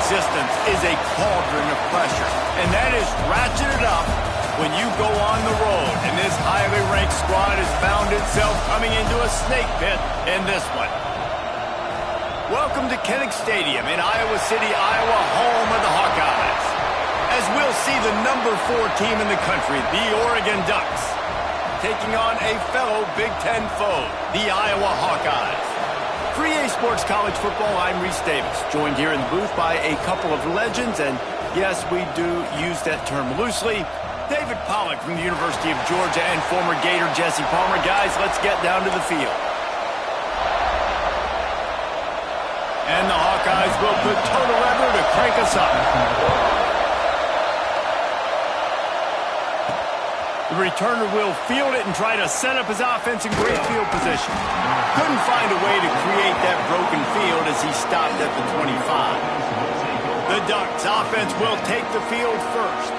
existence is a cauldron of pressure, and that is ratcheted up when you go on the road. And this highly ranked squad has found itself coming into a snake pit in this one. Welcome to Kinnick Stadium in Iowa City, Iowa, home of the Hawkeyes. As we'll see the number 4 team in the country, the Oregon Ducks, taking on a fellow Big Ten foe, the Iowa Hawkeyes. For EA Sports College Football, I'm Reese Davis, joined here in the booth by a couple of legends, and yes, we do use that term loosely. David Pollack from the University of Georgia and former Gator Jesse Palmer. Guys, let's get down to the field. And the Hawkeyes will put total lever to crank us up. The returner will field it and try to set up his offense in great field position. Couldn't find a way to create that broken field as he stopped at the 25. The Ducks offense will take the field first.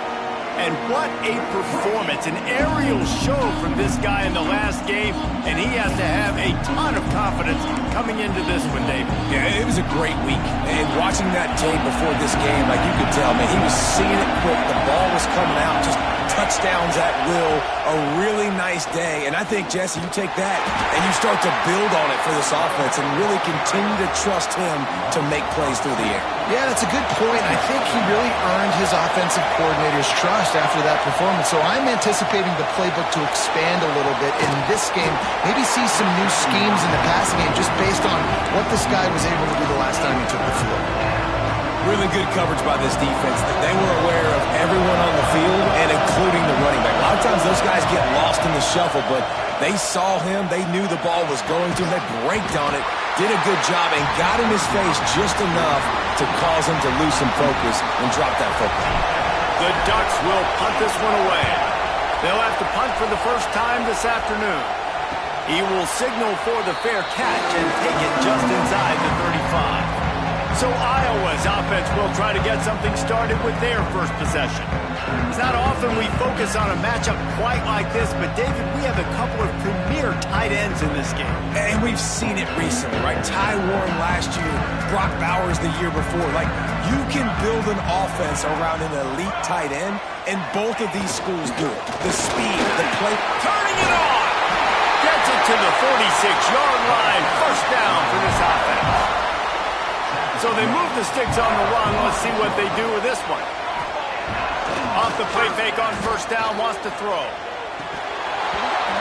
And what a performance, an aerial show from this guy in the last game, and he has to have a ton of confidence coming into this one, David. Yeah, it was a great week, and watching that tape before this game, like you could tell, man, he was seeing it quick, the ball was coming out, just touchdowns at will, a really nice day, and I think, Jesse, you take that and you start to build on it for this offense and really continue to trust him to make plays through the air. Yeah, that's a good point. I think he really earned his offensive coordinator's trust after that performance, so I'm anticipating the playbook to expand a little bit in this game, maybe see some new schemes in the passing game just based on what this guy was able to do the last time he took the field. Really good coverage by this defense. They were aware of everyone on the field and including the running back. A lot of times those guys get lost in the shuffle, but they saw him. They knew the ball was going to him. They braked on it, did a good job, and got in his face just enough to cause him to lose some focus and drop that football. The Ducks will punt this one away. They'll have to punt for the first time this afternoon. He will signal for the fair catch and take it just inside the 35. So Iowa's offense will try to get something started with their first possession. It's not often we focus on a matchup quite like this, but David, we have a couple of premier tight ends in this game. And we've seen it recently, right? Ty Warren last year, Brock Bowers the year before. Like, you can build an offense around an elite tight end, and both of these schools do it. The speed, the play. Turning it on! Gets it to the 46-yard line. First down for this offense. So they move the sticks on the run. Let's see what they do with this one. Off the play fake on first down, wants to throw.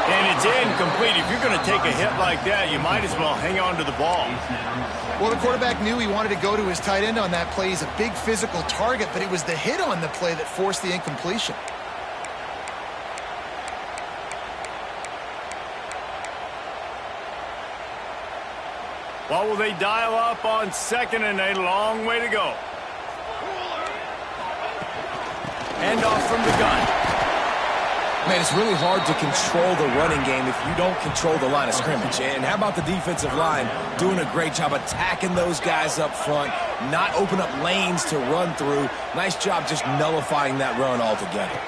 And it's incomplete. If you're going to take a hit like that, you might as well hang on to the ball. Well, the quarterback knew he wanted to go to his tight end on that play. He's a big physical target, but it was the hit on the play that forced the incompletion. What will they dial up on second and a long way to go? Hand off from the gun. Man, it's really hard to control the running game if you don't control the line of scrimmage. And how about the defensive line doing a great job attacking those guys up front, not open up lanes to run through. Nice job just nullifying that run altogether.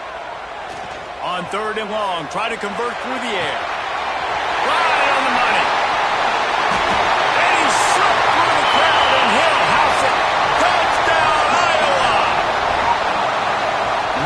On third and long, try to convert through the air. Right on the money.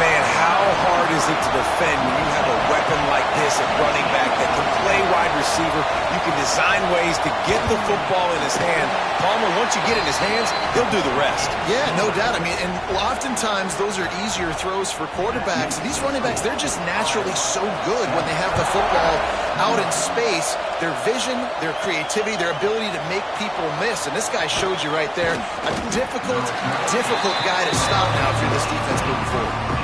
Man, how hard is it to defend when you have a weapon like this at running back that can play wide receiver? You can design ways to get the football in his hand. Palmer, once you get it in his hands, he'll do the rest. Yeah, no doubt. I mean, and oftentimes those are easier throws for quarterbacks. These running backs, they're just naturally so good when they have the football out in space. Their vision, their creativity, their ability to make people miss. And this guy showed you right there, a difficult guy to stop now for this defense moving forward.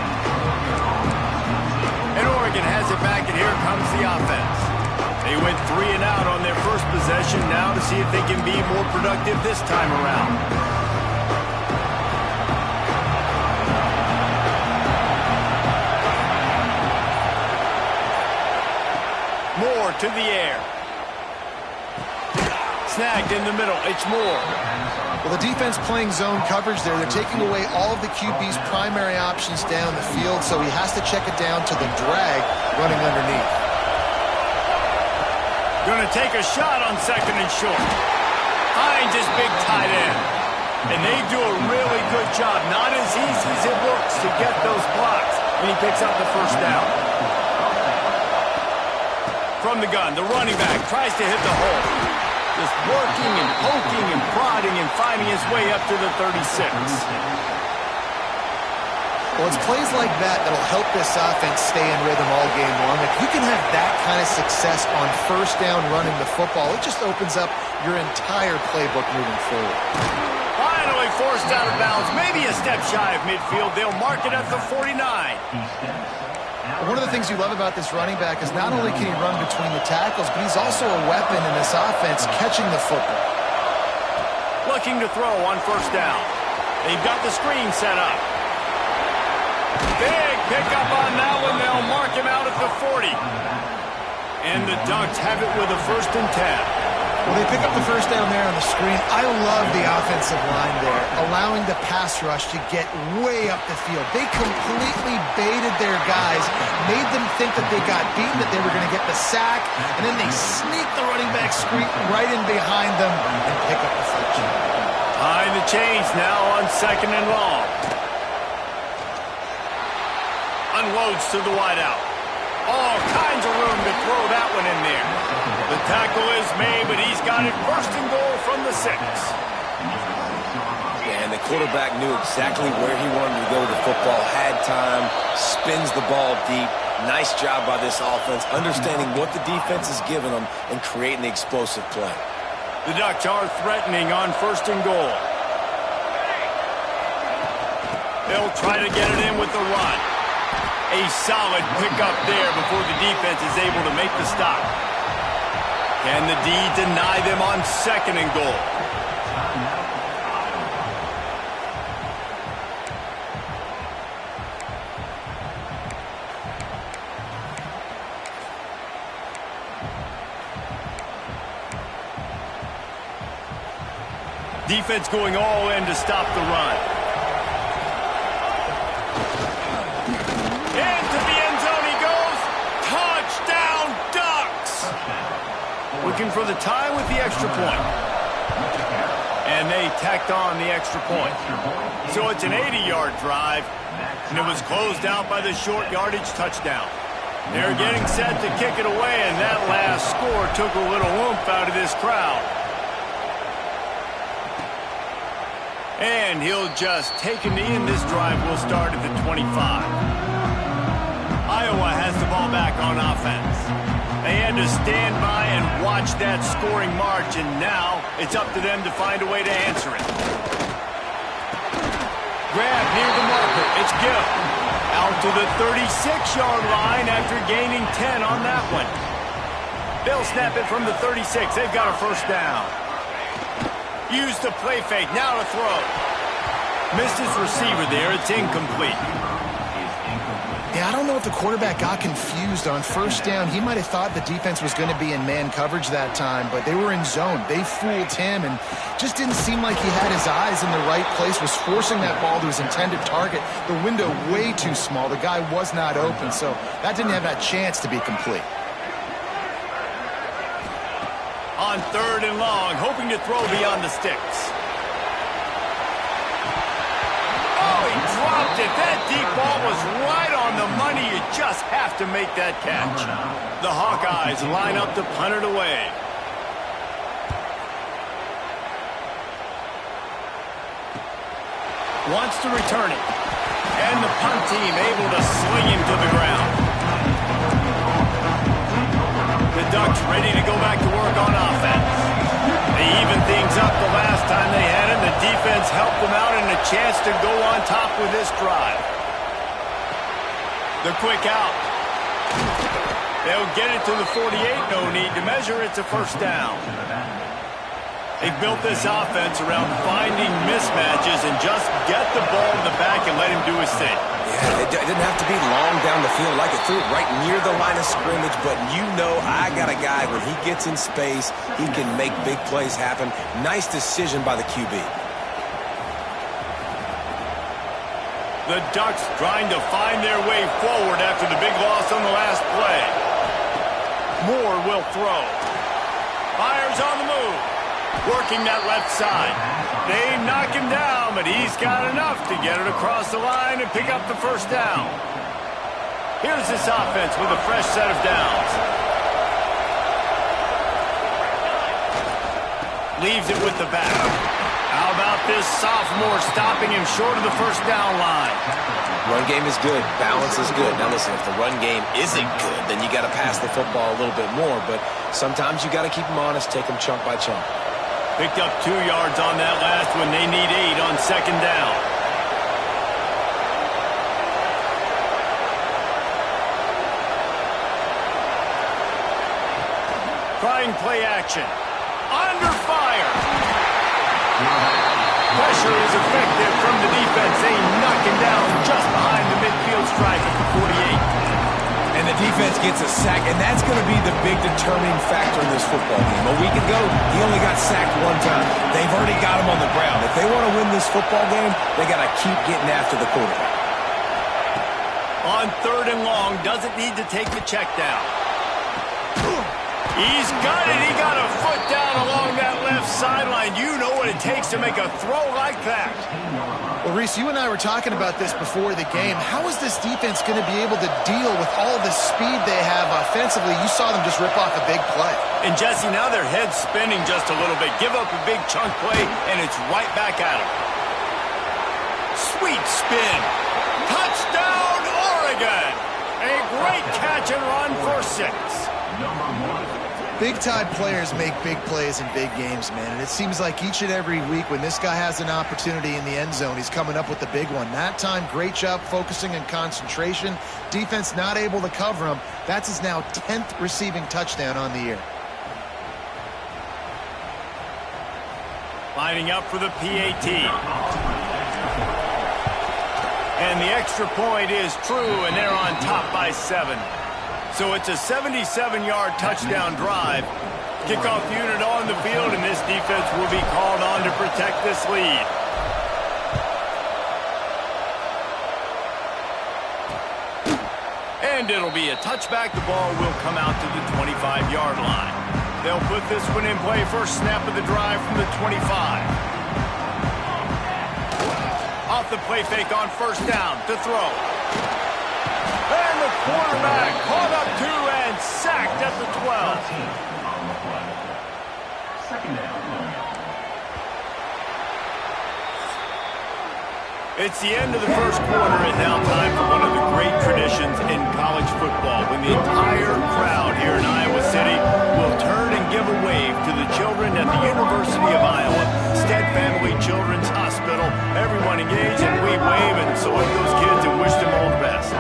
And Oregon has it back, and here comes the offense. They went 3 and out on their first possession, now to see if they can be more productive this time around. Moore to the air. Snagged in the middle, it's Moore. Well, the defense playing zone coverage there. They're taking away all of the QB's primary options down the field, so he has to check it down to the drag running underneath. Going to take a shot on second and short. Finds his big tight end. And they do a really good job. Not as easy as it looks to get those blocks. And he picks up the first down. From the gun, the running back tries to hit the hole. Just working and poking and prodding and finding his way up to the 36. Well, it's plays like that that'll help this offense stay in rhythm all game long. If you can have that kind of success on first down running the football, it just opens up your entire playbook moving forward. Finally forced out of bounds, maybe a step shy of midfield. They'll mark it at the 49. One of the things you love about this running back is not only can he run between the tackles, but he's also a weapon in this offense catching the football. Looking to throw on first down. They've got the screen set up. Big pickup on that one. They'll mark him out at the 40. And the Ducks have it with a 1st and 10. Well, they pick up the first down there on the screen. I love the offensive line there, allowing the pass rush to get way up the field. They completely baited their guys, made them think that they got beaten, that they were going to get the sack, and then they sneak the running back screen right in behind them and pick up the first down. Behind the chains now on 2nd and long. Unloads to the wideout. All kinds of room to throw that one in there. The tackle is made, but he's got it 1st and goal from the 6. Yeah, and the quarterback knew exactly where he wanted to go with the football, had time, spins the ball deep. Nice job by this offense, understanding what the defense is giving them and creating the explosive play. The Ducks are threatening on 1st and goal. They'll try to get it in with the run. A solid pickup there before the defense is able to make the stop. Can the D deny them on 2nd and goal? Defense going all in to stop the run. Into the end zone he goes. Touchdown, Ducks! Looking for the tie with the extra point. And they tacked on the extra point. So it's an 80-yard drive, and it was closed out by the short yardage touchdown. They're getting set to kick it away, and that last score took a little oomph out of this crowd. And he'll just take a knee, and this drive will start at the 25. Iowa has the ball back on offense. They had to stand by and watch that scoring march, and now it's up to them to find a way to answer it. Grab near the marker. It's Gill. Out to the 36-yard line after gaining 10 on that one. They'll snap it from the 36. They've got a first down. Use the play fake. Now to throw. Missed his receiver there. It's incomplete. Yeah, I don't know if the quarterback got confused on first down. He might have thought the defense was going to be in man coverage that time, but they were in zone. They fooled him and just didn't seem like he had his eyes in the right place, was forcing that ball to his intended target. The window way too small. The guy was not open, so that didn't have that chance to be complete. On 3rd and long, hoping to throw beyond the sticks. Oh, he dropped it. That deep ball was right on the money. You just have to make that catch. The Hawkeyes line up to punt it away. Wants to return it. And the punt team able to sling him to the ground. The Ducks ready to go back to work on offense. They evened things up the last time they had him. The defense helped them out and a chance to go on top with this drive. The quick out. They'll get it to the 48. No need to measure. It's a first down. They built this offense around finding mismatches and just get the ball in the back and let him do his thing. Yeah, it didn't have to be long down the field. Like it threw it right near the line of scrimmage, but you know I got a guy, when he gets in space, he can make big plays happen. Nice decision by the QB. The Ducks trying to find their way forward after the big loss on the last play. Moore will throw. Fires on the move. working that left side. They knock him down, but he's got enough to get it across the line and pick up the first down. Here's this offense with a fresh set of downs. Leaves it with the back. How about this sophomore stopping him short of the first down line? Run game is good. Balance is good. Now listen, if the run game isn't good, then you got to pass the football a little bit more. But sometimes you got to keep them honest, take them chunk by chunk. Picked up 2 yards on that last one. They need 8 on second down. Trying play action. Under fire. Pressure is effective from the defense. They knock him down just behind the midfield stripe at the 48. And the defense gets a sack, and that's going to be the big determining factor in this football game. A week ago, he only got sacked 1 time. They've already got him on the ground. If they want to win this football game, they got to keep getting after the quarterback. On 3rd and long, doesn't need to take the check down. He's got it. He got a foot down along that left sideline. You know what it takes to make a throw like that. Well, Reese, you and I were talking about this before the game. How is this defense going to be able to deal with all the speed they have offensively? You saw them just rip off a big play. And, Jesse, now their head's spinning just a little bit. Give up a big chunk play, and it's right back at them. Sweet spin. Touchdown, Oregon. A great catch and run for 6. Big-time players make big plays in big games, man. And it seems like each and every week when this guy has an opportunity in the end zone, he's coming up with the big one. That time, great job focusing and concentration. Defense not able to cover him. That's his now 10th receiving touchdown on the year. Lining up for the PAT. And the extra point is true, and they're on top by 7. So it's a 77-yard touchdown drive. Kickoff unit on the field, and this defense will be called on to protect this lead. And it'll be a touchback. The ball will come out to the 25-yard line. They'll put this one in play. First snap of the drive from the 25. Off the play fake on first down to throw. And the quarterback caught up 2 and sacked at the 12. It's the end of the first quarter, and now time for one of the great traditions in college football, when the entire crowd here in Iowa City will turn and give a wave to the children at the University of Iowa, Stead Family Children's Hospital. Everyone engaged, and we wave and salute those kids and wish them all the best.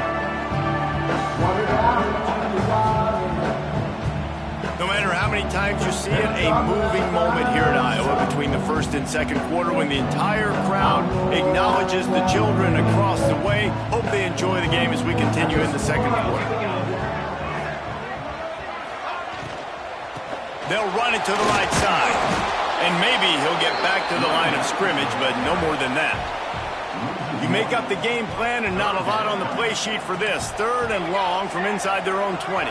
No matter how many times you see it, a moving moment here at Iowa between the first and second quarter when the entire crowd acknowledges the children across the way. Hope they enjoy the game as we continue in the second quarter. They'll run it to the right side. And maybe he'll get back to the line of scrimmage, but no more than that. You make up the game plan and not a lot on the play sheet for this. 3rd and long from inside their own 20.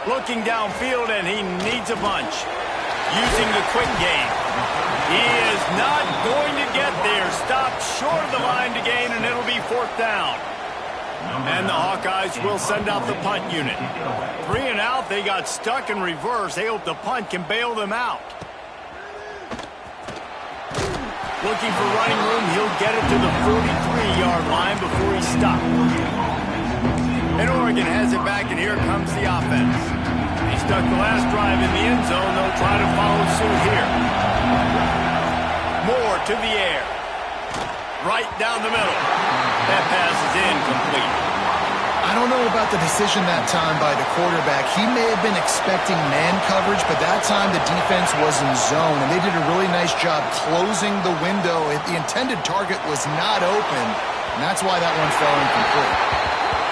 Looking downfield, and he needs a bunch. Using the quick game. He is not going to get there. Stopped short of the line to gain, and it'll be 4th down. And the Hawkeyes will send out the punt unit. 3 and out, they got stuck in reverse. They hope the punt can bail them out. Looking for running room, he'll get it to the 43-yard line before he stops. And Oregon has it back, and here comes the offense. He stuck the last drive in the end zone. They'll try to follow suit here. Moore to the air. Right down the middle. That pass is incomplete. I don't know about the decision that time by the quarterback. He may have been expecting man coverage, but that time the defense was in zone, and they did a really nice job closing the window. The intended target was not open, and that's why that one fell incomplete.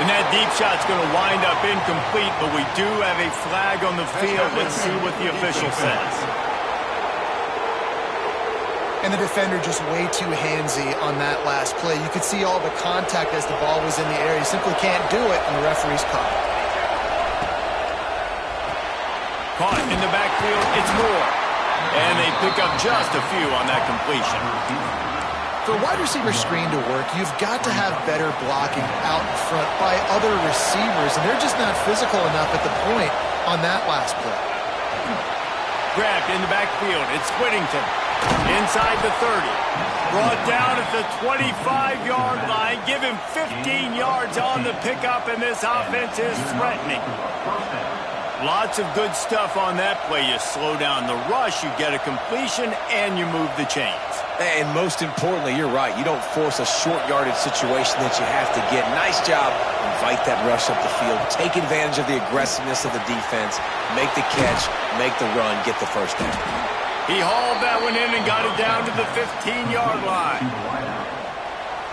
And that deep shot's going to wind up incomplete, but we do have a flag on the field. Let's see what the official says. And the defender just way too handsy on that last play. You could see all the contact as the ball was in the air. He simply can't do it, and the referee's caught. Caught in the backfield, it's Moore. And they pick up just a few on that completion. For a wide receiver screen to work, you've got to have better blocking out in front by other receivers, and they're just not physical enough at the point on that last play. Grabbed in the backfield, it's Whittington. Inside the 30. Brought down at the 25-yard line. Give him 15 yards on the pickup, and this offense is threatening. Lots of good stuff on that play. You slow down the rush, you get a completion, and you move the chains. And most importantly, you're right. You don't force a short yardage situation that you have to get. Nice job. Invite that rush up the field. Take advantage of the aggressiveness of the defense. Make the catch. Make the run. Get the first down. He hauled that one in and got it down to the 15-yard line.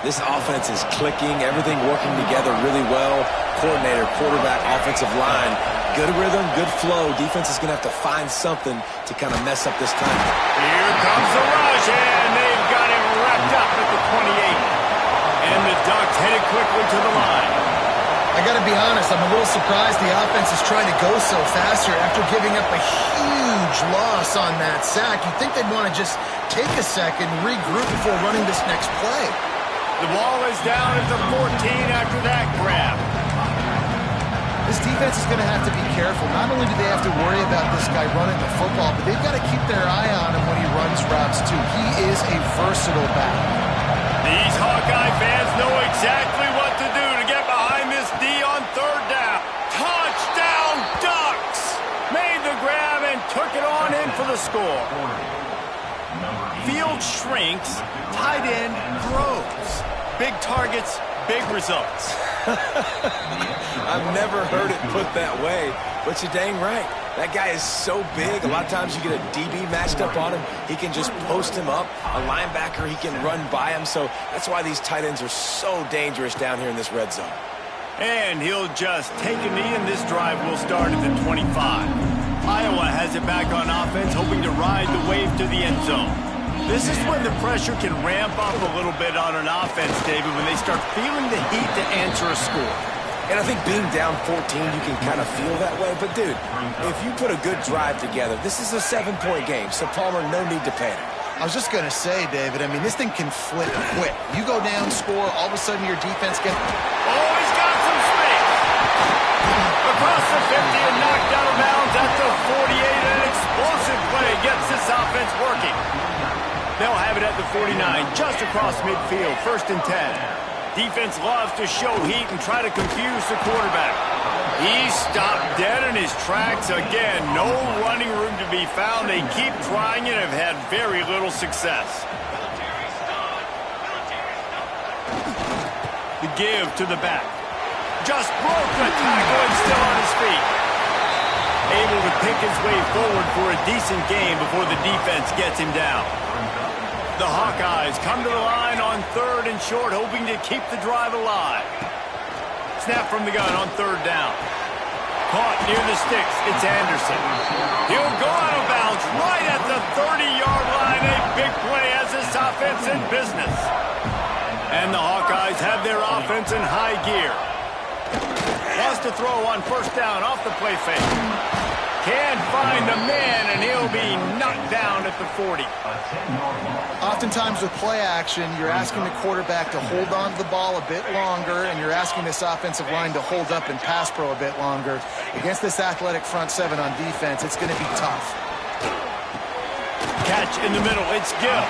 This offense is clicking. Everything working together really well. Coordinator, quarterback, offensive line. Good rhythm, good flow. Defense is going to have to find something to kind of mess up this time. Here comes the rush, and they've got him wrapped up at the 28. And the Ducks headed quickly to the line. I got to be honest, I'm a little surprised the offense is trying to go so fast here after giving up a huge loss on that sack. You'd think they'd want to just take a second, regroup before running this next play. The ball is down at the 14 after that grab. This defense is going to have to be careful. Not only do they have to worry about this guy running the football, but they've got to keep their eye on him when he runs routes too. He is a versatile back. These Hawkeye fans know exactly what to do to get behind this D on third down. Touchdown Ducks! Made the grab and took it on in for the score. Field shrinks, tight end grows. Big targets, big results. I've never heard it put that way, but you're dang right. That guy is so big. A lot of times you get a DB matched up on him. He can just post him up. A linebacker, he can run by him. So that's why these tight ends are so dangerous down here in this red zone. And he'll just take a knee, and this drive will start at the 25. Iowa has it back on offense, hoping to ride the wave to the end zone. This is when the pressure can ramp up a little bit on an offense, David, when they start feeling the heat to answer a score. And I think being down 14, you can kind of feel that way. But, dude, if you put a good drive together, this is a 7-point game. So, Palmer, no need to panic. I was just going to say, David, I mean, this thing can flip quick. You go down, score, all of a sudden your defense gets... Oh, he's got some space! Across the 50 and knocked out of bounds at the 48. An explosive play gets this offense working. They'll have it at the 49, just across midfield, 1st and 10. Defense loves to show heat and try to confuse the quarterback. He stopped dead in his tracks again. No running room to be found. They keep trying and have had very little success. The give to the back. Just broke the tackle and still on his feet. Able to pick his way forward for a decent game before the defense gets him down. The Hawkeyes come to the line on 3rd and short, hoping to keep the drive alive. Snap from the gun on 3rd down. Caught near the sticks. It's Anderson. He'll go out of bounds right at the 30-yard line. A big play as this offense in business. And the Hawkeyes have their offense in high gear. Wants to throw on 1st down off the play fake. Can't find the man, and he'll be knocked down at the 40. Oftentimes with play action, you're asking the quarterback to hold on to the ball a bit longer, and you're asking this offensive line to hold up and pass pro a bit longer. Against this athletic front 7 on defense, it's going to be tough. Catch in the middle. It's Gill.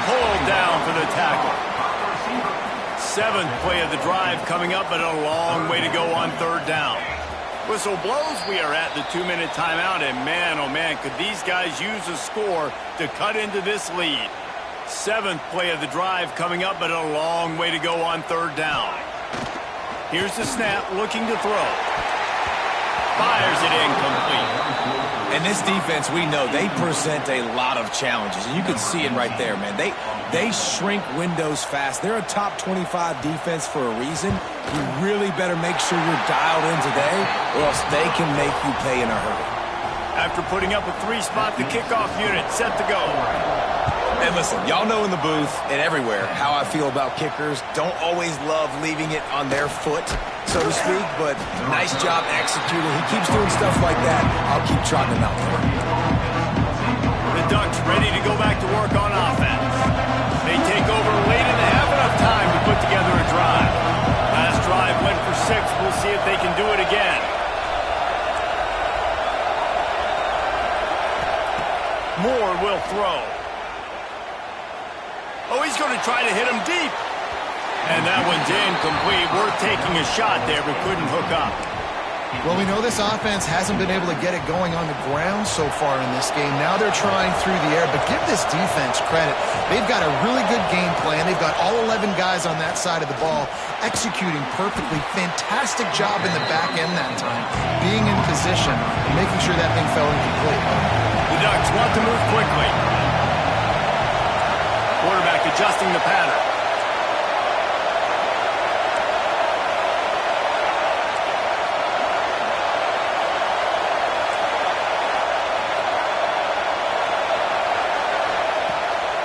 Pulled down for the tackle. 7th play of the drive coming up, but a long way to go on 3rd down. Whistle blows, we are at the 2-minute timeout, and man, oh man, could these guys use a score to cut into this lead. 7th play of the drive coming up, but a long way to go on 3rd down. Here's the snap, looking to throw. Fires it incomplete. And this defense, we know, they present a lot of challenges, and you can see it right there, man. They shrink windows fast. They're a top 25 defense for a reason. You really better make sure you're dialed in today, or else they can make you pay in a hurry. After putting up a 3-spot, the kickoff unit set to go. Hey, listen, y'all know in the booth and everywhere how I feel about kickers. Don't always love leaving it on their foot, so to speak, but nice job executing. He keeps doing stuff like that. I'll keep trotting him out there. The Ducks ready to go back to work on offense. They take over late in the half, enough time to put together a drive. Last drive went for 6. We'll see if they can do it again. Moore will throw. Oh, he's going to try to hit him deep. And that one's incomplete. Worth taking a shot there, but couldn't hook up. Well, we know this offense hasn't been able to get it going on the ground so far in this game. Now they're trying through the air, but give this defense credit. They've got a really good game plan. They've got all 11 guys on that side of the ball executing perfectly. Fantastic job in the back end that time, being in position and making sure that thing fell incomplete. The Ducks want to move quickly. Quarterback adjusting the pattern.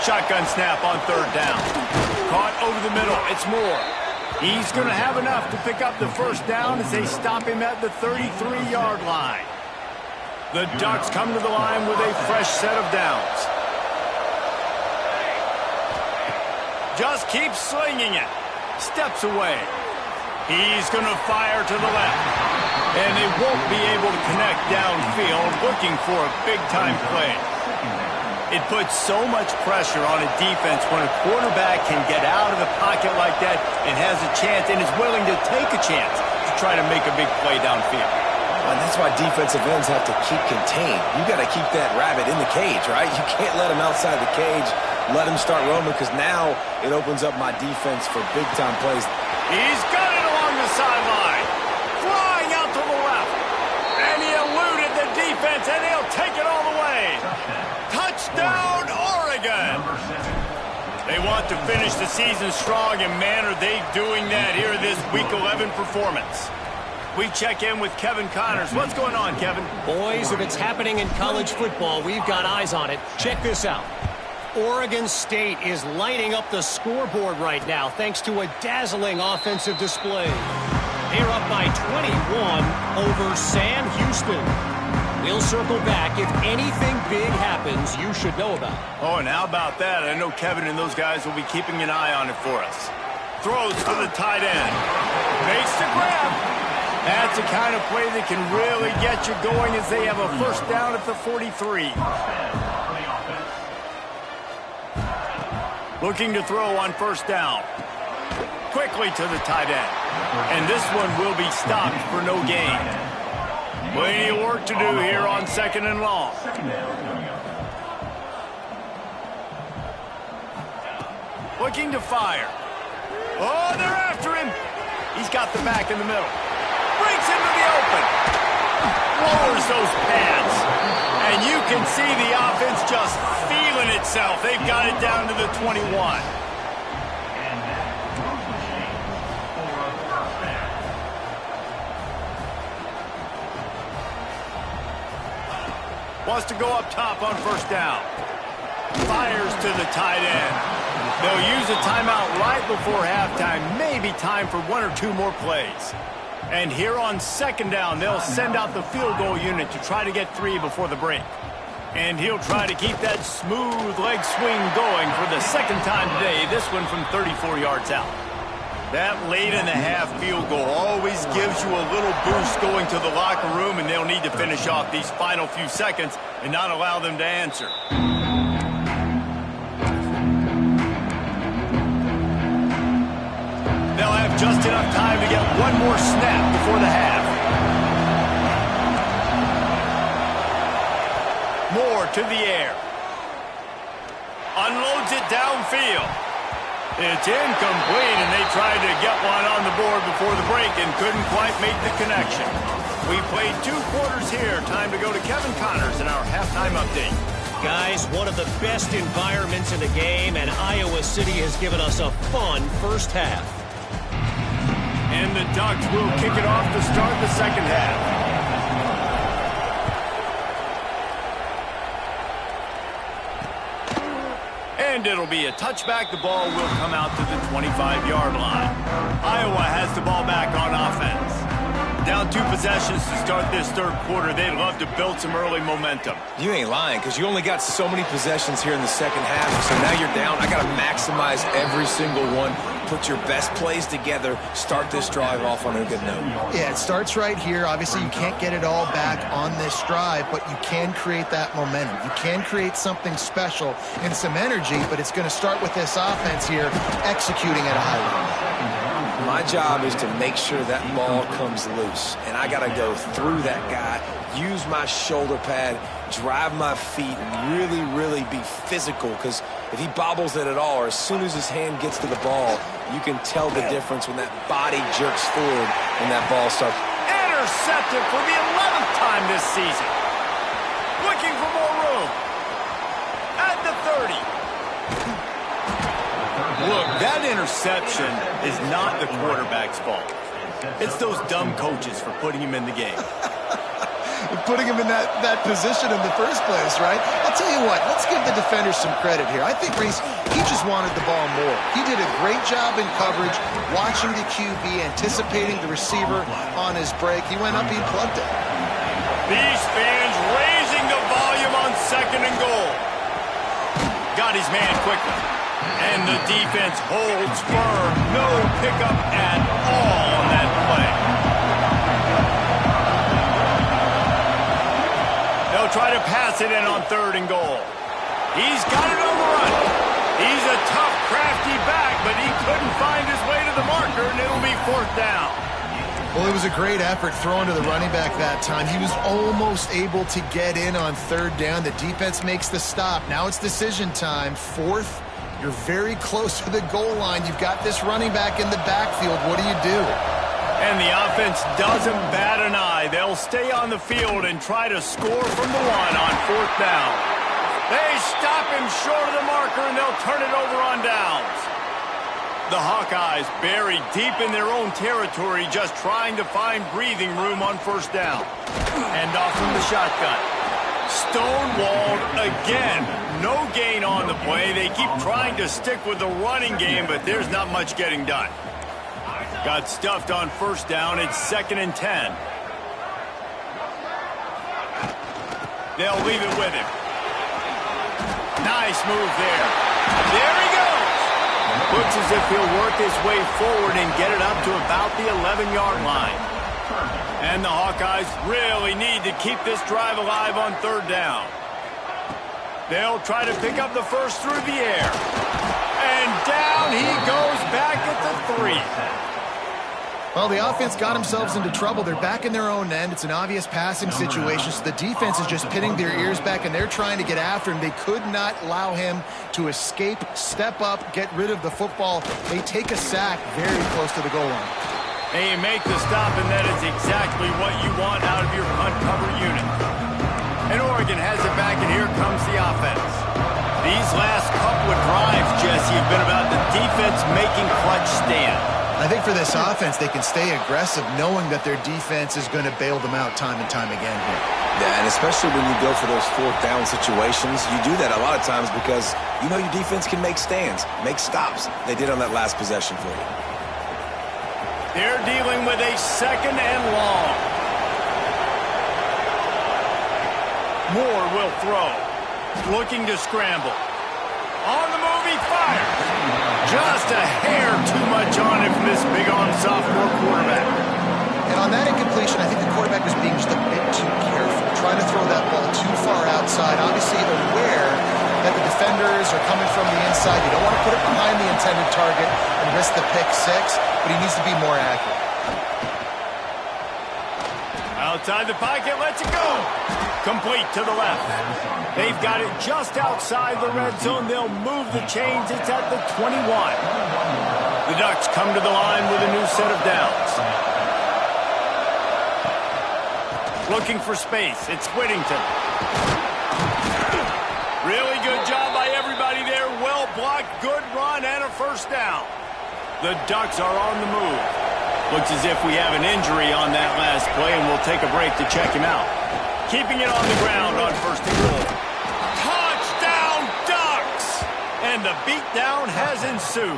Shotgun snap on 3rd down. Caught over the middle. It's Moore. He's going to have enough to pick up the 1st down as they stop him at the 33-yard line. The Ducks come to the line with a fresh set of downs. Just keeps slinging it. Steps away. He's going to fire to the left. And they won't be able to connect downfield, looking for a big-time play. It puts so much pressure on a defense when a quarterback can get out of the pocket like that and has a chance and is willing to take a chance to try to make a big play downfield. And that's why defensive ends have to keep contained. You got to keep that rabbit in the cage, right? You can't let him outside the cage, let him start roaming, because now it opens up my defense for big-time plays. He's got it along the sideline. Flying out to the left. And he eluded the defense, and he'll take it all the way. Touchdown, Oregon! They want to finish the season strong, and man, are they doing that here in this Week 11 performance. We check in with Kevin Connors. What's going on, Kevin? Boys, if it's happening in college football, we've got eyes on it. Check this out. Oregon State is lighting up the scoreboard right now thanks to a dazzling offensive display. They're up by 21 over Sam Houston. We'll circle back. If anything big happens, you should know about it. Oh, and how about that? I know Kevin and those guys will be keeping an eye on it for us. Throws to the tight end. Makes the grab. That's the kind of play that can really get you going as they have a 1st down at the 43. Looking to throw on 1st down. Quickly to the tight end. And this one will be stopped for no gain. Plenty of work to do here on 2nd and long. Looking to fire. Oh, they're after him. He's got the back in the middle. Breaks into the open. Lowers those pads. And you can see the offense just feeling itself. They've got it down to the 21. Wants to go up top on 1st down. Fires to the tight end. They'll use a timeout right before halftime. Maybe time for 1 or 2 more plays. And here on 2nd down, they'll send out the field goal unit to try to get 3 before the break. And he'll try to keep that smooth leg swing going for the 2nd time today. This one from 34 yards out. That late-in-the-half field goal always gives you a little boost going to the locker room, and they'll need to finish off these final few seconds and not allow them to answer. They'll have just enough time to get 1 more snap before the half. Moore to the air. Unloads it downfield. It's incomplete, and they tried to get one on the board before the break and couldn't quite make the connection. We played 2 quarters here. Time to go to Kevin Connors in our halftime update. Guys, one of the best environments in the game, and Iowa City has given us a fun 1st half. And the Ducks will kick it off to start the 2nd half. And it'll be a touchback. The ball will come out to the 25-yard line. Iowa has the ball back on offense. Down 2 possessions to start this third quarter. They'd love to build some early momentum. You ain't lying, because you only got so many possessions here in the second half. So now you're down. I got to maximize every single one. Put your best plays together. Start this drive off on a good note. Yeah, it starts right here. Obviously, you can't get it all back on this drive, but you can create that momentum. You can create something special and some energy, but it's going to start with this offense here executing at a high level. My job is to make sure that ball comes loose, and I got to go through that guy, use my shoulder pad, drive my feet, and really, really be physical, because if he bobbles it at all, or as soon as his hand gets to the ball, you can tell the difference when that body jerks forward and that ball starts. Intercepted for the 11th time this season. Looking for more room. At the 30. Look, that interception is not the quarterback's fault. It's those dumb coaches for putting him in the game. Putting him in that position in the first place, right? I'll tell you what, let's give the defenders some credit here. I think Reese, he just wanted the ball more. He did a great job in coverage, watching the QB, anticipating the receiver on his break. He went up, he plugged it. These fans raising the volume on 2nd and goal. Got his man quickly. And the defense holds firm. No pickup at all on that play. They'll try to pass it in on 3rd and goal. He's got it on the run. He's a tough, crafty back, but he couldn't find his way to the marker, and it'll be 4th down. Well, it was a great effort throwing to the running back that time. He was almost able to get in on 3rd down. The defense makes the stop. Now it's decision time. 4th. You're very close to the goal line. You've got this running back in the backfield. What do you do? And the offense doesn't bat an eye. They'll stay on the field and try to score from the 1 on 4th down. They stop him short of the marker, and they'll turn it over on downs. The Hawkeyes buried deep in their own territory, just trying to find breathing room on 1st down. And off from the shotgun. Stonewalled again. No gain on the play. They keep trying to stick with the running game, but there's not much getting done. Got stuffed on 1st down. It's 2nd and 10. They'll leave it with him. Nice move there. There he goes. Looks as if he'll work his way forward and get it up to about the 11-yard line. And the Hawkeyes really need to keep this drive alive on 3rd down. They'll try to pick up the first through the air. And down he goes back at the 3. Well, the offense got themselves into trouble. They're back in their own end. It's an obvious passing situation, so the defense is just pinning their ears back, and they're trying to get after him. They could not allow him to escape, step up, get rid of the football. They take a sack very close to the goal line. And you make the stop, and that is exactly what you want out of your punt cover unit. And Oregon has it back, and here comes the offense. These last couple of drives, Jesse, have been about the defense making clutch stand. I think for this offense, they can stay aggressive knowing that their defense is going to bail them out time and time again here. Yeah, and especially when you go for those 4th down situations, you do that a lot of times because you know your defense can make stands, make stops. They did on that last possession for you. They're dealing with a 2nd and long. Moore will throw. Looking to scramble. On the move, he fires. Just a hair too much on him from this big-armed sophomore quarterback. And on that incompletion, I think the quarterback was being just a bit too careful, trying to throw that ball too far outside, obviously aware that the defenders are coming from the inside. You don't want to put it behind the intended target and risk the pick 6, but he needs to be more accurate. Outside the pocket, lets it go. Complete to the left. They've got it just outside the red zone. They'll move the chains. It's at the 21. The Ducks come to the line with a new set of downs. Looking for space. It's Whittington. Really good job by everybody there. Well blocked, good run, and a 1st down. The Ducks are on the move. Looks as if we have an injury on that last play, and we'll take a break to check him out. Keeping it on the ground on 1st and goal. Touchdown, Ducks! And And the beatdown has ensued.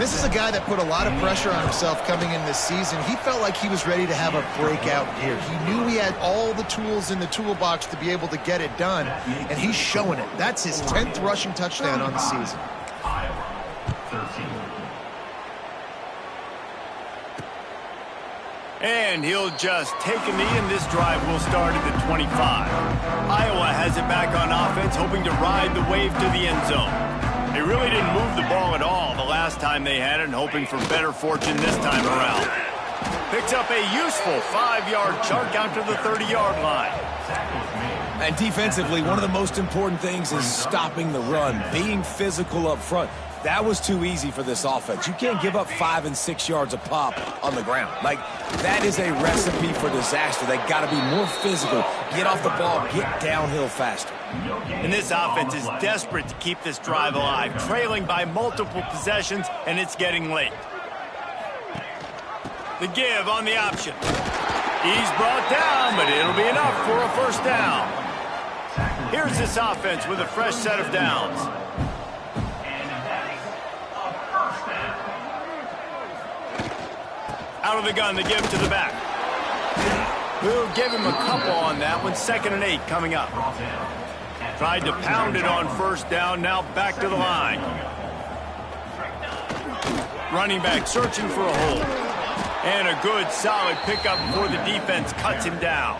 This is a guy that put a lot of pressure on himself coming in this season. He felt like he was ready to have a breakout year. He knew he had all the tools in the toolbox to be able to get it done, and he's showing it. That's his 10th rushing touchdown on the season. And he'll just take a knee, and this drive will start at the 25. Iowa has it back on offense, hoping to ride the wave to the end zone. They really didn't move the ball at all the last time they had it, and hoping for better fortune this time around. Picks up a useful 5-yard chunk out to the 30-yard line. And defensively, one of the most important things is stopping the run, being physical up front. That was too easy for this offense. You can't give up 5 and 6 yards a pop on the ground. Like, that is a recipe for disaster. They got to be more physical, get off the ball, get downhill faster. And this offense is desperate to keep this drive alive, trailing by multiple possessions, and it's getting late. The give on the option. He's brought down, but it'll be enough for a first down. Here's this offense with a fresh set of downs. Out of the gun, the give to the back. We'll give him a couple on that one. 2nd and 8 coming up. Tried to pound it on first down, now back to the line. Running back searching for a hole. And a good, solid pickup before the defense cuts him down.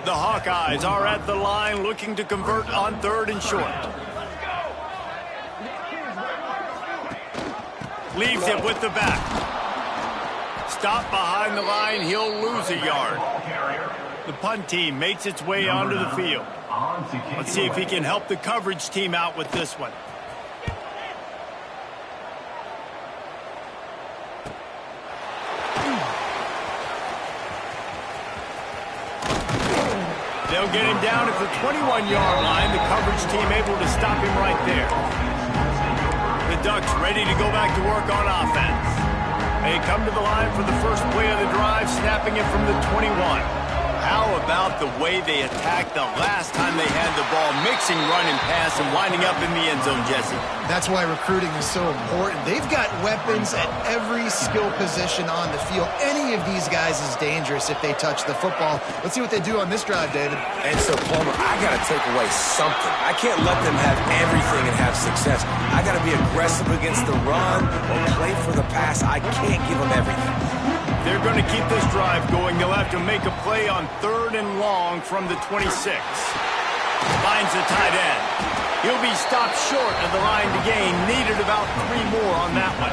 The Hawkeyes are at the line looking to convert on 3rd and short. Leaves it with the back. Stop behind the line, he'll lose a yard. The punt team makes its way onto the field. Let's see if he can help the coverage team out with this one. They'll get him down at the 21-yard line. The coverage team able to stop him right there. The Ducks ready to go back to work on offense. They come to the line for the first play of the drive, snapping it from the 21. How about the way they attacked the last time they had the ball, mixing run and pass and winding up in the end zone, Jesse? That's why recruiting is so important. They've got weapons at every skill position on the field. Any of these guys is dangerous if they touch the football. Let's see what they do on this drive, David. And so, Palmer, I got to take away something. I can't let them have everything and have success. I got to be aggressive against the run or play for the pass. I can't give them everything. They're going to keep this drive going. They'll have to make a play on 3rd and long from the 26. Finds the tight end. He'll be stopped short of the line to gain. Needed about 3 more on that one.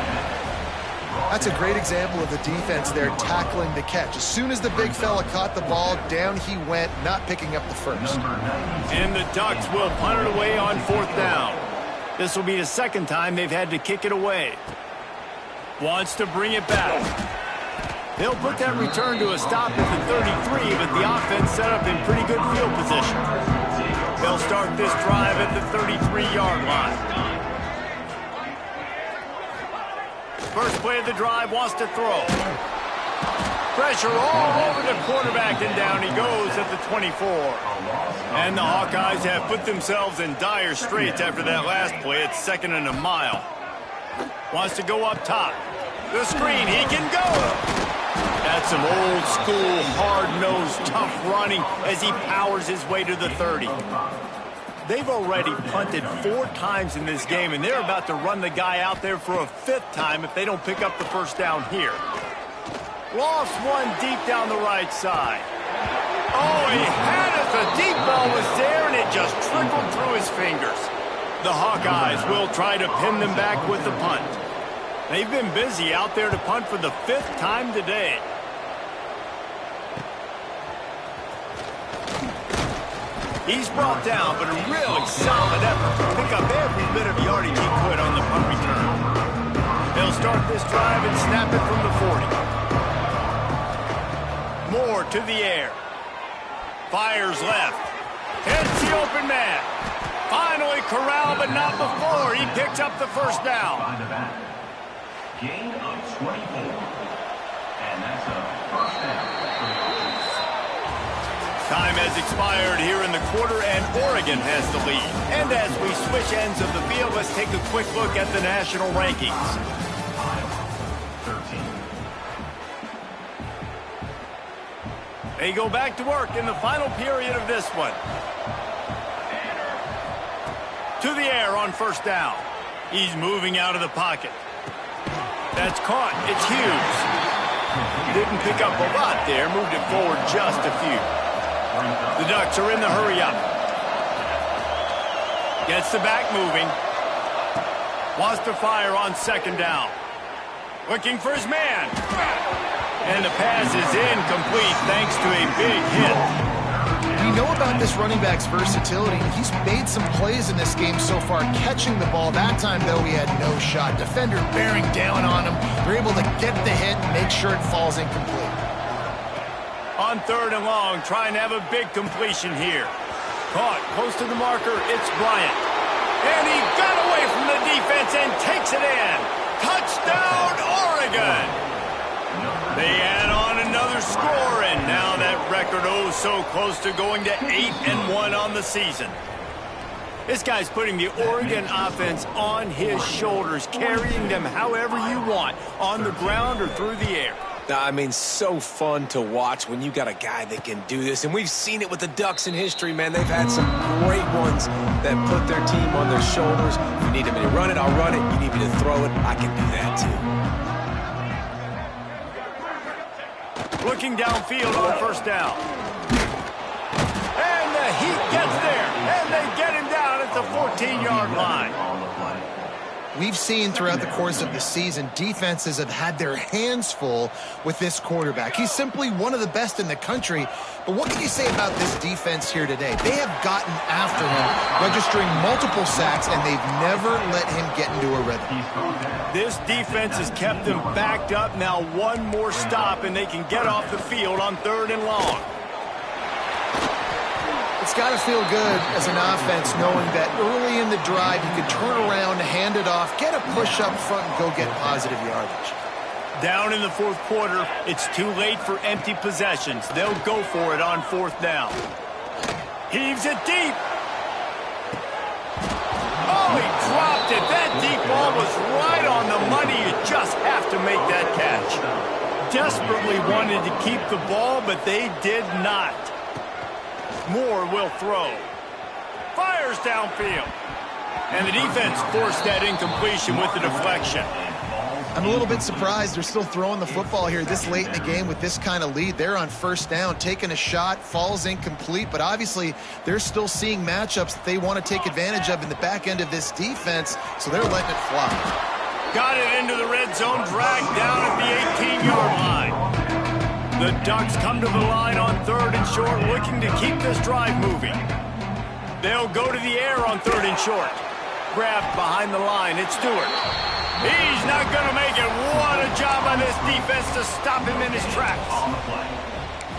That's a great example of the defense there tackling the catch. As soon as the big fella caught the ball, down he went, not picking up the first. And the Ducks will punt it away on 4th down. This will be the 2nd time they've had to kick it away. Wants to bring it back. They'll put that return to a stop at the 33, but the offense set up in pretty good field position. They'll start this drive at the 33-yard line. First play of the drive, wants to throw. Pressure all over the quarterback, and down he goes at the 24. And the Hawkeyes have put themselves in dire straits after that last play. It's 2nd and a mile. Wants to go up top. The screen, he can go. That's some old-school, hard-nosed, tough running as he powers his way to the 30. They've already punted 4 times in this game, and they're about to run the guy out there for a 5th time if they don't pick up the first down here. Lost one deep down the right side. Oh, he had it. The deep ball was there, and it just trickled through his fingers. The Hawkeyes will try to pin them back with the punt. They've been busy out there to punt for the 5th time today. He's brought down, but a really solid effort to pick up every bit of yardage he could on the punt return. They'll start this drive and snap it from the 40. Moore to the air. Fires left. Hits the open man. Finally corralled, but not before. He picks up the first down. Gain of 24. And that's a first down. Time has expired here in the quarter, and Oregon has the lead. And as we switch ends of the field, let's take a quick look at the national rankings. They go back to work in the final period of this one. To the air on first down. He's moving out of the pocket. That's caught. It's Hughes. Didn't pick up a lot there. Moved it forward just a few. The Ducks are in the hurry-up. Gets the back moving. Wants to fire on second down. Looking for his man. And the pass is incomplete thanks to a big hit. We know about this running back's versatility. He's made some plays in this game so far, catching the ball. That time, though, he had no shot. Defender bearing down on him. They're able to get the hit and make sure it falls incomplete. On third and long, trying to have a big completion here. Caught close to the marker, it's Bryant. And he got away from the defense and takes it in. Touchdown, Oregon! They add on another score, and now that record so close to going to 8-1 on the season. This guy's putting the Oregon offense on his shoulders, carrying them however you want, on the ground or through the air. I mean, so fun to watch when you got a guy that can do this. And we've seen it with the Ducks in history, man. They've had some great ones that put their team on their shoulders. If you need me to run it, I'll run it. You need me to throw it, I can do that too. Looking downfield on first down. And the Heat gets there. And they get him down at the 14-yard line. We've seen throughout the course of the season, defenses have had their hands full with this quarterback. He's simply one of the best in the country. But what can you say about this defense here today? They have gotten after him, registering multiple sacks, and they've never let him get into a rhythm. This defense has kept them backed up. Now one more stop, and they can get off the field on third and long. It's got to feel good as an offense knowing that early in the drive you can turn around, hand it off, get a push up front, and go get positive yardage. Down in the fourth quarter, it's too late for empty possessions. They'll go for it on fourth down. Heaves it deep. Oh, he dropped it. That deep ball was right on the money. You just have to make that catch. Desperately wanted to keep the ball, but they did not. Moore will throw. Fires downfield. And the defense forced that incompletion with the deflection. I'm a little bit surprised they're still throwing the football here this late in the game with this kind of lead. They're on first down, taking a shot, falls incomplete, but obviously they're still seeing matchups that they want to take advantage of in the back end of this defense, so they're letting it fly. Got it into the red zone, dragged down at the 18-yard line. The Ducks come to the line on third and short, looking to keep this drive moving. They'll go to the air on third and short. Grabbed behind the line, it's Stewart. He's not going to make it. What a job on this defense to stop him in his tracks.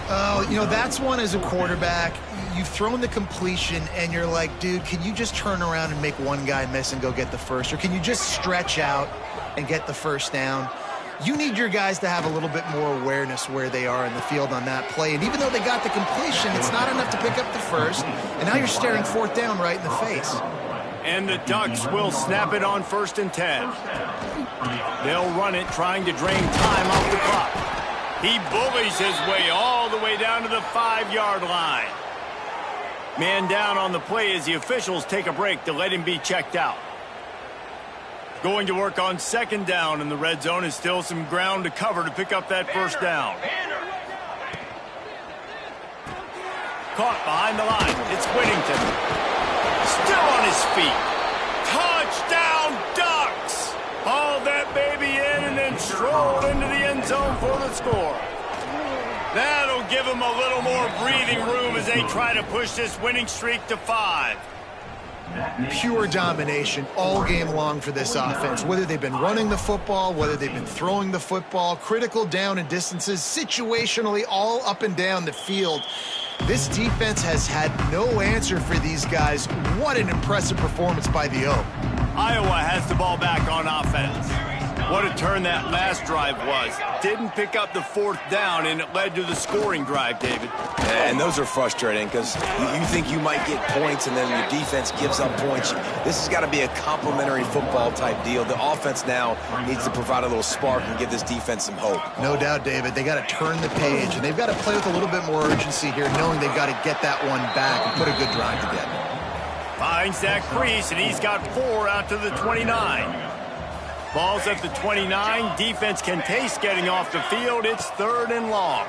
Oh, you know, that's one as a quarterback. You've thrown the completion, and you're like, dude, can you just turn around and make one guy miss and go get the first? Or can you just stretch out and get the first down? You need your guys to have a little bit more awareness where they are in the field on that play. And even though they got the completion, it's not enough to pick up the first. And now you're staring fourth down right in the face. And the Ducks will snap it on 1st and 10. They'll run it, trying to drain time off the clock. He bullies his way all the way down to the 5-yard line. Man down on the play as the officials take a break to let him be checked out. Going to work on second down in the red zone is still some ground to cover to pick up that first down. Caught behind the line. It's Whittington. Still on his feet. Touchdown, Ducks! Hauled that baby in and then strolled into the end zone for the score. That'll give them a little more breathing room as they try to push this winning streak to 5. Pure domination all game long for this offense. Whether they've been running the football, whether they've been throwing the football, critical down and distances, situationally all up and down the field. This defense has had no answer for these guys. What an impressive performance by the Oak. Iowa has the ball back on offense. What a turn that last drive was. Didn't pick up the 4th down, and it led to the scoring drive, David. And those are frustrating because you think you might get points and then your defense gives up points. This has got to be a complementary football type deal. The offense now needs to provide a little spark and give this defense some hope. No doubt, David. They got to turn the page, and they've got to play with a little bit more urgency here, knowing they've got to get that one back and put a good drive together. Finds that crease, and he's got 4 out to the 29. Ball's at the 29. Defense can taste getting off the field. It's 3rd and long.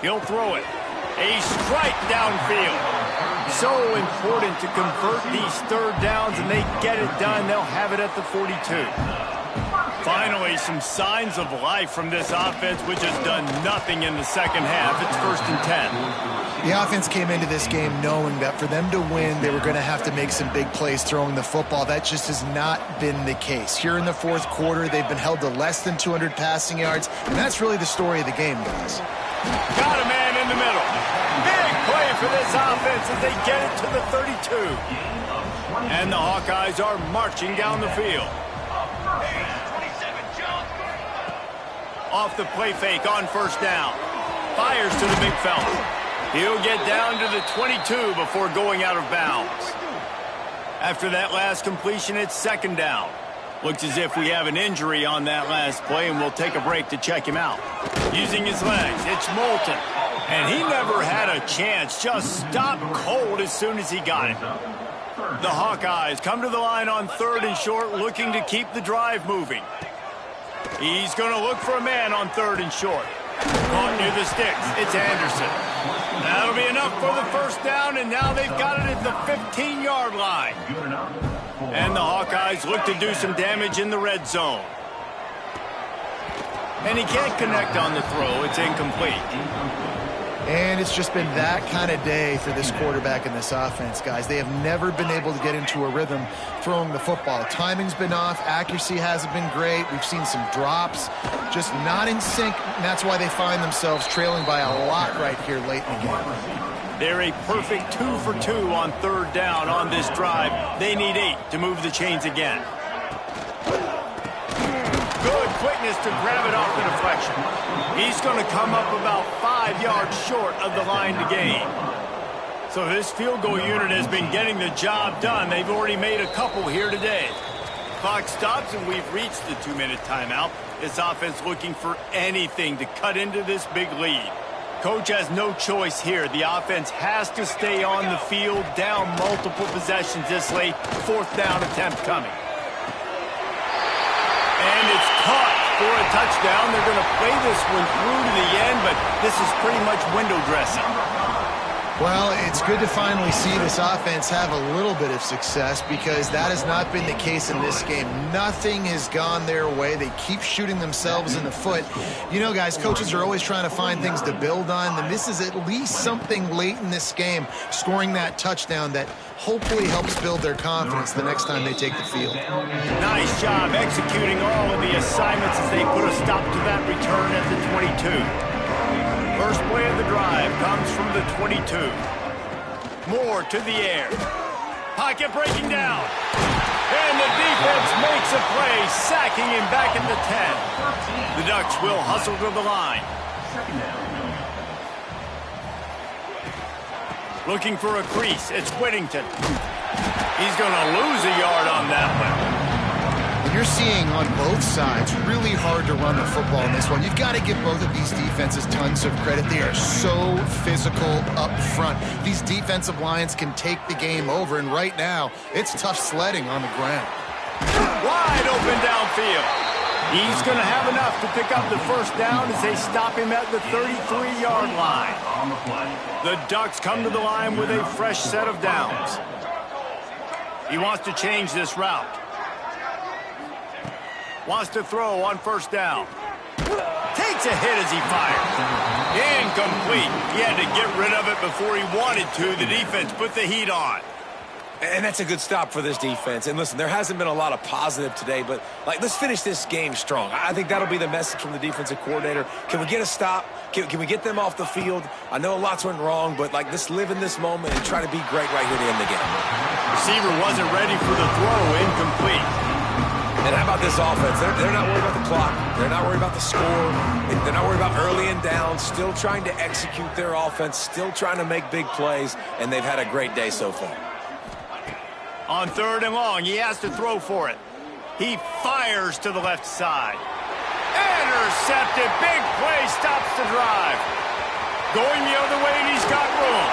He'll throw it. A strike downfield. So important to convert these 3rd downs, and they get it done. They'll have it at the 42. Finally, some signs of life from this offense, which has done nothing in the second half. It's 1st and 10. The offense came into this game knowing that for them to win, they were going to have to make some big plays throwing the football. That just has not been the case. Here in the 4th quarter, they've been held to less than 200 passing yards, and that's really the story of the game, guys. Got a man in the middle. Big play for this offense as they get it to the 32. And the Hawkeyes are marching down the field. Off the play fake on 1st down. Fires to the big fella. He'll get down to the 22 before going out of bounds. After that last completion, it's 2nd down. Looks as if we have an injury on that last play, and we'll take a break to check him out. Using his legs, it's Moulton. And he never had a chance. Just stopped cold as soon as he got it. The Hawkeyes come to the line on 3rd and short, looking to keep the drive moving. He's going to look for a man on 3rd and short. Caught near the sticks. It's Anderson. That'll be enough for the 1st down, and now they've got it at the 15-yard line. And the Hawkeyes look to do some damage in the red zone. And he can't connect on the throw. It's incomplete. And it's just been that kind of day for this quarterback and this offense, guys. They have never been able to get into a rhythm throwing the football. Timing's been off. Accuracy hasn't been great. We've seen some drops, just not in sync, and that's why they find themselves trailing by a lot right here late in the game. They're a perfect 2 for 2 on 3rd down on this drive. They need 8 to move the chains again. Good quickness to grab it off the deflection. He's going to come up about 5 yards short of the line to gain. So this field goal unit has been getting the job done. They've already made a couple here today. Clock stops, and we've reached the 2-minute timeout. This offense looking for anything to cut into this big lead. Coach has no choice here. The offense has to stay on the field, down multiple possessions this late. 4th down attempt coming. And it's caught for a touchdown. They're going to play this one through to the end, but this is pretty much window dressing. Well, it's good to finally see this offense have a little bit of success because that has not been the case in this game. Nothing has gone their way. They keep shooting themselves in the foot. You know, guys, coaches are always trying to find things to build on, and this is at least something late in this game, scoring that touchdown that hopefully helps build their confidence the next time they take the field. Nice job executing all of the assignments as they put a stop to that return at the 22. First play of the drive comes from the 22. Moore to the air. Pocket breaking down. And the defense makes a play, sacking him back at the 10. The Ducks will hustle to the line. Looking for a crease. It's Whittington. He's going to lose a yard on that one. You're seeing on both sides really hard to run the football in this one. You've got to give both of these defenses tons of credit. They are so physical up front. These defensive lines can take the game over, and right now, it's tough sledding on the ground. Wide open downfield. He's going to have enough to pick up the 1st down as they stop him at the 33-yard line. The Ducks come to the line with a fresh set of downs. He wants to change this route. Wants to throw on 1st down. Takes a hit as he fires. Incomplete. He had to get rid of it before he wanted to. The defense put the heat on. And that's a good stop for this defense. And listen, there hasn't been a lot of positive today, but let's finish this game strong. I think that'll be the message from the defensive coordinator. Can we get a stop? Can we get them off the field? I know lots went wrong, but let's live in this moment and try to be great right here to end the game. Receiver wasn't ready for the throw, incomplete. And how about this offense? They're not worried about the clock. They're not worried about the score. They're not worried about early and down. Still trying to execute their offense. Still trying to make big plays. And they've had a great day so far. On 3rd and long, he has to throw for it. He fires to the left side. Intercepted. Big play stops the drive. Going the other way, and he's got room.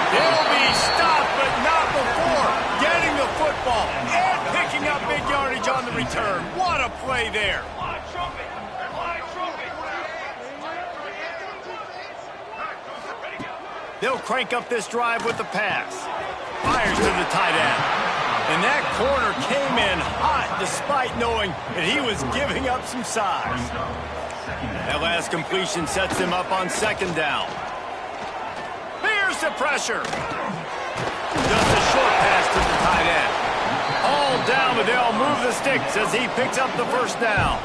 He'll be stopped, but not before getting the football and picking up big yardage on the return. What a play there. They'll crank up this drive with the pass. Fires to the tight end. And that corner came in hot despite knowing that he was giving up some size. That last completion sets him up on 2nd down. Here's the pressure. Just a short pass to the tight end. All down, but they'll move the sticks as he picks up the 1st down.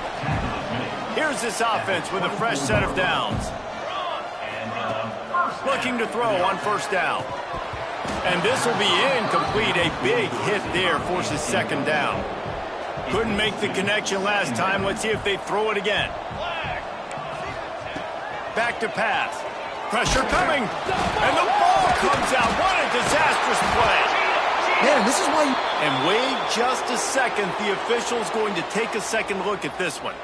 Here's this offense with a fresh set of downs. Looking to throw on 1st down. And this will be incomplete. A big hit there forces 2nd down. Couldn't make the connection last time. Let's see if they throw it again. Back to pass. Pressure coming. And the ball comes out. What a disastrous play. Man, this is why you... And wait just a second. The official's going to take a second look at this one.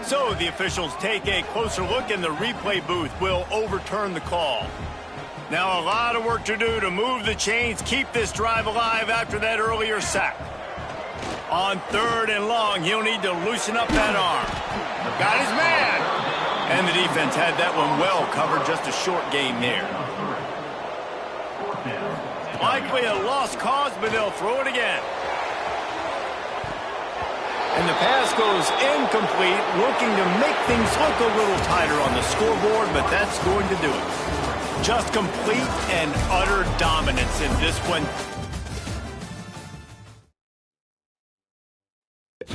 So the officials take a closer look, and the replay booth will overturn the call. Now a lot of work to do to move the chains, keep this drive alive after that earlier sack. On 3rd and long, he'll need to loosen up that arm. Got his man. And the defense had that one well covered, just a short gain there. Likely a lost cause, but they'll throw it again. And the pass goes incomplete, looking to make things look a little tighter on the scoreboard, but that's going to do it. Just complete and utter dominance in this one.